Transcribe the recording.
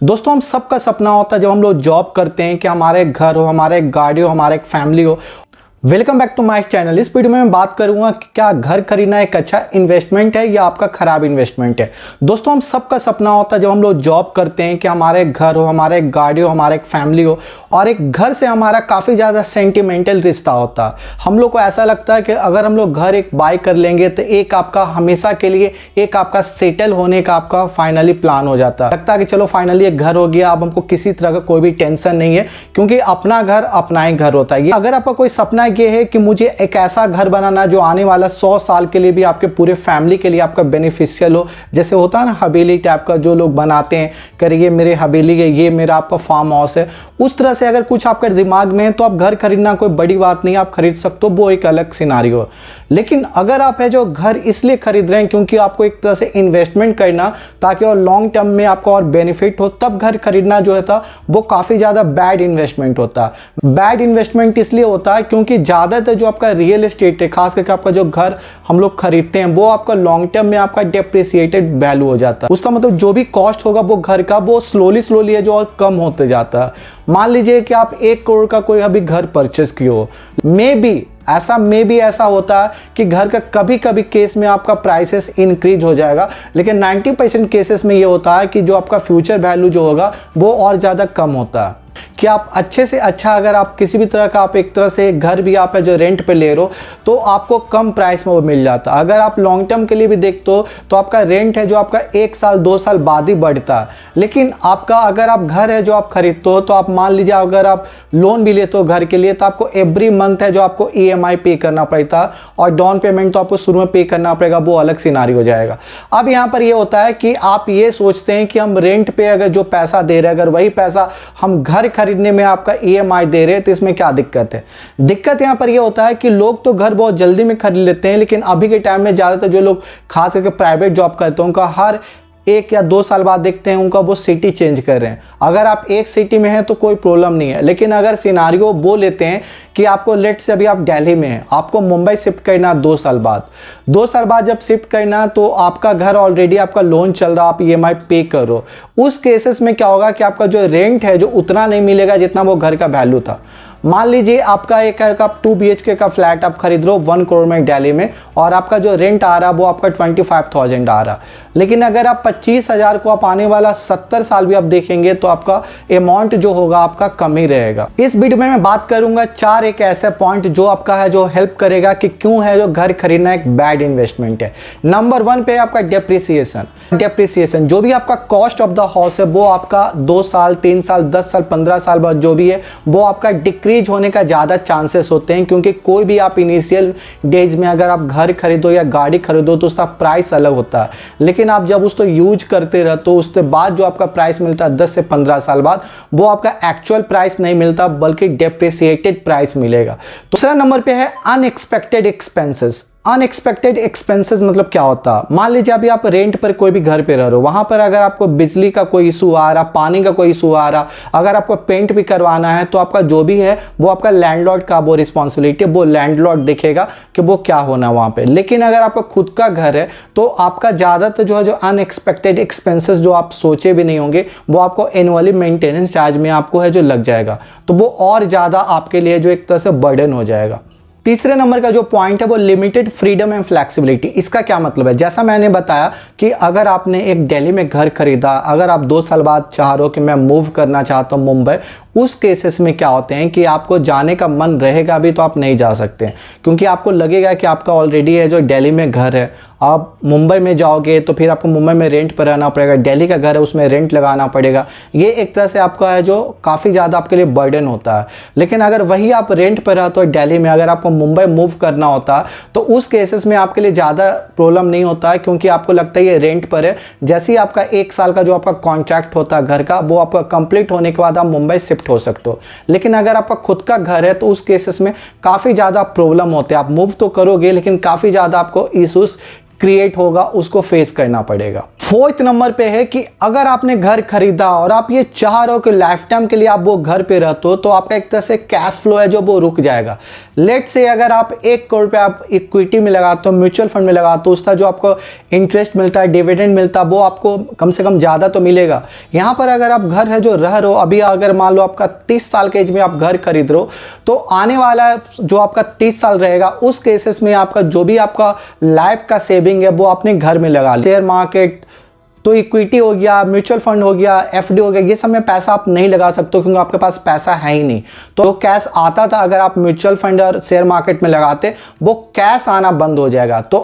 दोस्तों हम सबका सपना होता है जब हम लोग जॉब करते हैं कि हमारे एक घर हो, हमारे एक गाड़ी हो, हमारे एक फैमिली हो। Welcome back to my channel. इस वीडियो में मैं बात करूंगा कि क्या घर खरीदना एक अच्छा इन्वेस्टमेंट है या आपका खराब इन्वेस्टमेंट है। दोस्तों हम सबका सपना होता है जब हम लोग जॉब करते हैं कि हमारे एक घर हो, हमारे एक गाड़ी हो, हमारे एक फैमिली हो और एक घर से हमारा काफ़ी ज़्यादा सेंटिमेंटल रिश्ता होता है। हम लोग को ऐसा लगता है कि अगर हम लोग घर एक बाय कर लेंगे तो एक आपका हमेशा के लिए एक आपका सेटल होने का आपका फाइनली प्लान हो जाता है। लगता है कि चलो फाइनली एक घर हो गया, अब हमको किसी तरह का कोई भी टेंशन नहीं है क्योंकि अपना घर अपना ही घर होता है। अगर आपका कोई सपना ये है कि मुझे एक ऐसा घर बनाना जो आने वाला 100 साल के लिए भी आपके पूरे फैमिली के लिए आपका बेनिफिशियल हो, जैसे होता है ना हवेली टाइप का जो लोग बनाते हैं, करिए मेरे हवेली है, ये मेरा आपका फार्म हाउस है, उस तरह से अगर कुछ आपके दिमाग में है तो आप घर खरीदना कोई बड़ी बात नहीं, आप खरीद सकते हो, वो एक अलग सिनारियो है। लेकिन अगर आप है जो घर इसलिए खरीद रहे हैं क्योंकि आपको एक तरह से इन्वेस्टमेंट करना ताकि और लॉन्ग टर्म में आपको और बेनिफिट हो, तब घर खरीदना जो है था वो काफ़ी ज़्यादा बैड इन्वेस्टमेंट होता है। बैड इन्वेस्टमेंट इसलिए होता है क्योंकि ज़्यादातर जो आपका रियल एस्टेट है, खास करके आपका जो घर हम लोग खरीदते हैं, वो आपका लॉन्ग टर्म में आपका डेप्रिसिएटेड वैल्यू हो जाता है। उसका मतलब जो भी कॉस्ट होगा वो घर का, वो स्लोली है जो और कम होते जाता है। मान लीजिए कि आप 1 करोड़ का कोई अभी घर परचेस किए हो, मे बी ऐसा होता है कि घर का कभी कभी केस में आपका प्राइसेस इंक्रीज हो जाएगा, लेकिन 90% केसेस में ये होता है कि जो आपका फ्यूचर वैल्यू जो होगा वो और ज़्यादा कम होता है। कि आप अच्छे से अच्छा अगर आप किसी भी तरह का आप एक तरह से घर भी आप है जो रेंट पे ले रहे हो तो आपको कम प्राइस में वो मिल जाता है। अगर आप लॉन्ग टर्म के लिए भी देखते हो तो आपका रेंट है जो आपका 1 साल 2 साल बाद ही बढ़ता है। लेकिन आपका अगर आप घर है जो आप खरीदते हो तो आप मान लीजिए अगर आप लोन भी लेते हो घर के लिए तो आपको एवरी मंथ है जो आपको EMI पे करना पड़ता है और डाउन पेमेंट तो आपको शुरू में पे करना पड़ेगा, वो अलग सिनारी हो जाएगा। अब यहाँ पर ये होता है कि आप ये सोचते हैं कि हम रेंट पे अगर जो पैसा दे रहे हैं अगर वही पैसा हम घर खरीदने में आपका EMI दे रहे हैं तो इसमें क्या दिक्कत है। दिक्कत यहाँ पर ये होता है कि लोग तो घर बहुत जल्दी में खरीद लेते हैं, लेकिन अभी के टाइम में ज़्यादातर जो लोग खास करके प्राइवेट जॉब करते हैं उनका हर 1 या 2 साल बाद देखते हैं उनका वो सिटी चेंज कर रहे हैं। अगर आप एक सिटी में हैं तो कोई प्रॉब्लम नहीं है, लेकिन अगर सिनारियो वो लेते हैं कि आपको लेट से अभी आप दिल्ली में हैं, आपको मुंबई शिफ्ट करना 2 साल बाद, 2 साल बाद जब शिफ्ट करना तो आपका घर ऑलरेडी आपका लोन चल रहा, आप EMI पे करो, उस केसेस में क्या होगा कि आपका जो रेंट है जो उतना नहीं मिलेगा जितना वो घर का वैल्यू था। मान लीजिए आपका एक आप 2 BHK का फ्लैट आप खरीद रहे हो 1 करोड़ में दिल्ली में और आपका जो रेंट आ रहा वो आपका 25,000 आ रहा, लेकिन अगर आप 25,000 को आप आने वाला 70 साल भी आप देखेंगे तो आपका अमाउंट जो होगा आपका कम ही रहेगा। इस वीडियो में मैं बात करूंगा 4 एक ऐसे पॉइंट जो आपका है जो हेल्प करेगा कि क्यों है जो घर खरीदना एक बैड इन्वेस्टमेंट है। नंबर 1 पे आपका डेप्रिसिएशन जो भी आपका कॉस्ट ऑफ द हाउस है वो आपका 2 साल 3 साल 10 साल 15 साल बाद जो भी है वो आपका डिक्रीज होने का ज़्यादा चांसेस होते हैं, क्योंकि कोई भी आप इनिशियल डेज में अगर आप घर खरीदो या गाड़ी खरीदो तो उसका प्राइस अलग होता है, लेकिन आप जब उसको यूज करते रहो तो उसके बाद जो आपका प्राइस मिलता है 10 से 15 साल बाद वो आपका एक्चुअल प्राइस नहीं मिलता बल्कि डेप्रिसिएटेड प्राइस मिलेगा। दूसरा नंबर पे है अनएक्सपेक्टेड एक्सपेंसेस। अनएक्सपेक्टेड एक्सपेंसेस मतलब क्या होता है। मान लीजिए अभी आप रेंट पर कोई भी घर पे रह रहे हो, वहां पर अगर आपको बिजली का कोई इशू आ रहा, पानी का कोई इशू आ रहा, अगर आपको पेंट भी करवाना है तो आपका जो भी है वो आपका लैंडलॉर्ड का वो रिस्पॉन्सिबिलिटी है, वो लैंडलॉर्ड देखेगा कि वो क्या होना वहां पे। लेकिन अगर आपका खुद का घर है तो आपका ज़्यादातर जो है जो अनएक्सपेक्टेड एक्सपेंसेस जो आप सोचे भी नहीं होंगे वो आपको एनुअली मेंटेनेंस चार्ज में आपको है जो लग जाएगा, तो वो और ज़्यादा आपके लिए जो एक तरह से बर्डन हो जाएगा। तीसरे नंबर का जो पॉइंट है वो लिमिटेड फ्रीडम एंड फ्लेक्सिबिलिटी। इसका क्या मतलब है, जैसा मैंने बताया कि अगर आपने एक दिल्ली में घर खरीदा, अगर आप 2 साल बाद चाह रहे हो कि मैं मूव करना चाहता हूँ मुंबई, उस केसेस में क्या होते हैं कि आपको जाने का मन रहेगा भी तो आप नहीं जा सकते हैं, क्योंकि आपको लगेगा कि आपका ऑलरेडी है जो दिल्ली में घर है, आप मुंबई में जाओगे तो फिर आपको मुंबई में रेंट पर रहना पड़ेगा, दिल्ली का घर है उसमें रेंट लगाना पड़ेगा, ये एक तरह से आपका है जो काफ़ी ज़्यादा आपके लिए बर्डन होता है। लेकिन अगर वही आप रेंट पर रहते हो दिल्ली में, अगर आपको मुंबई मूव करना होता है तो उस केसेस में आपके लिए ज़्यादा प्रॉब्लम नहीं होता है, क्योंकि आपको लगता है ये रेंट पर है। जैसे ही आपका 1 साल का जो आपका कॉन्ट्रैक्ट होता है घर का वो आपका कंप्लीट होने के बाद आप मुंबई शिफ्ट हो सकते हो। लेकिन अगर आपका खुद का घर है तो उस केसेस में काफ़ी ज़्यादा प्रॉब्लम होते हैं। आप मूव तो करोगे लेकिन काफ़ी ज़्यादा आपको इशूज़ क्रिएट होगा उसको फेस करना पड़ेगा। फोर्थ नंबर पे है कि अगर आपने घर खरीदा और आप ये चाह रहे हो कि लाइफ टाइम के लिए आप वो घर पे रहते हो, तो आपका एक तरह से कैश फ्लो है जो वो रुक जाएगा। लेट से अगर आप 1 करोड़ रुपये आप इक्विटी में लगाते हो, म्यूचुअल फंड में लगाते हो, उसका जो आपको इंटरेस्ट मिलता है, डिविडेंड मिलता है, वो आपको कम से कम ज़्यादा तो मिलेगा। यहाँ पर अगर आप घर है जो रह रहे हो, अभी अगर मान लो आपका 30 साल के एज में आप घर खरीद रहे हो, तो आने वाला जो आपका 30 साल रहेगा उस केसेस में आपका जो भी आपका लाइफ का सेविंग है वो अपने घर में लगा ले। शेयर मार्केट तो इक्विटी हो गया, म्यूचुअल फंड हो गया, एफडी हो गया, ये सब में पैसा आप नहीं लगा सकते क्योंकि आपके पास पैसा है ही नहीं। तो कैश आता था, अगर आप म्यूचुअल फंड और शेयर मार्केट में लगाते वो कैश आना बंद हो जाएगा। तो